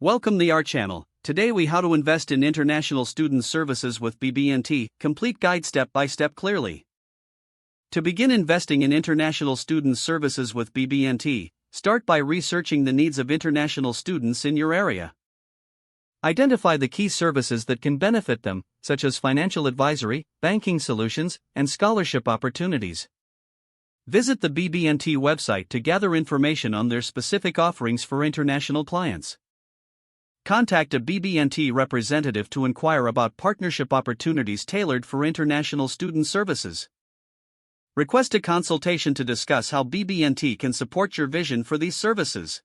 Welcome to our channel. Today we how to invest in international student services with BB&T, complete guide step by step clearly. To begin investing in international student services with BB&T, start by researching the needs of international students in your area. Identify the key services that can benefit them, such as financial advisory, banking solutions, and scholarship opportunities. Visit the BB&T website to gather information on their specific offerings for international clients. Contact a BB&T representative to inquire about partnership opportunities tailored for international student services. Request a consultation to discuss how BB&T can support your vision for these services.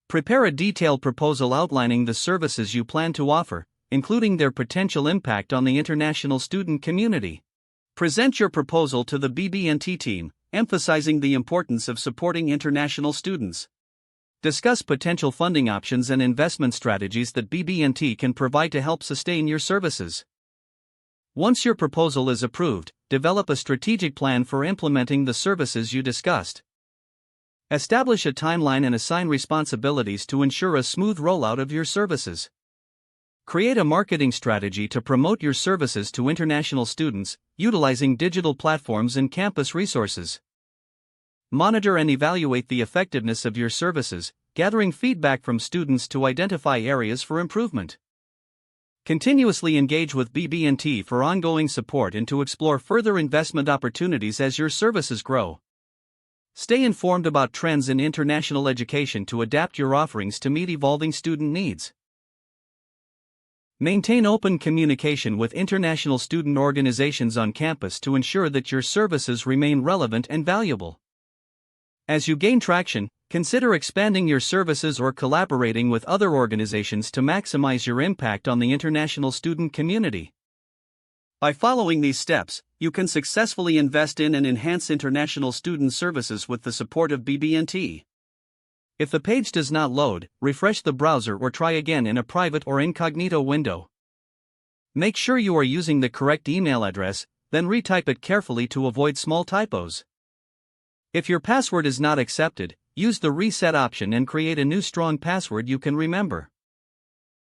Prepare a detailed proposal outlining the services you plan to offer, including their potential impact on the international student community. Present your proposal to the BB&T team, emphasizing the importance of supporting international students. Discuss potential funding options and investment strategies that BB&T can provide to help sustain your services. Once your proposal is approved, develop a strategic plan for implementing the services you discussed. Establish a timeline and assign responsibilities to ensure a smooth rollout of your services. Create a marketing strategy to promote your services to international students, utilizing digital platforms and campus resources. Monitor and evaluate the effectiveness of your services, gathering feedback from students to identify areas for improvement. Continuously engage with BB&T for ongoing support and to explore further investment opportunities as your services grow. Stay informed about trends in international education to adapt your offerings to meet evolving student needs. Maintain open communication with international student organizations on campus to ensure that your services remain relevant and valuable. As you gain traction, consider expanding your services or collaborating with other organizations to maximize your impact on the international student community. By following these steps, you can successfully invest in and enhance international student services with the support of BB&T. If the page does not load, refresh the browser or try again in a private or incognito window. Make sure you are using the correct email address, then retype it carefully to avoid small typos. If your password is not accepted, use the reset option and create a new strong password you can remember.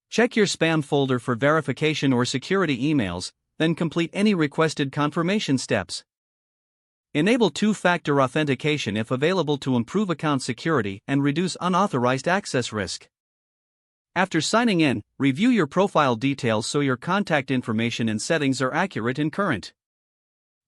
Check your spam folder for verification or security emails, then complete any requested confirmation steps. Enable two-factor authentication if available to improve account security and reduce unauthorized access risk. After signing in, review your profile details so your contact information and settings are accurate and current.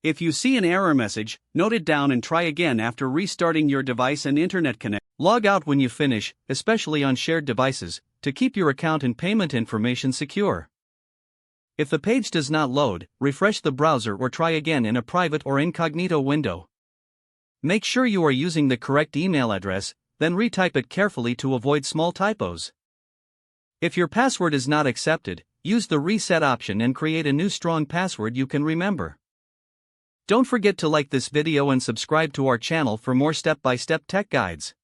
If you see an error message, note it down and try again after restarting your device and internet connection. Log out when you finish, especially on shared devices, to keep your account and payment information secure. If the page does not load, refresh the browser or try again in a private or incognito window. Make sure you are using the correct email address, then retype it carefully to avoid small typos. If your password is not accepted, use the reset option and create a new strong password you can remember. Don't forget to like this video and subscribe to our channel for more step-by-step tech guides.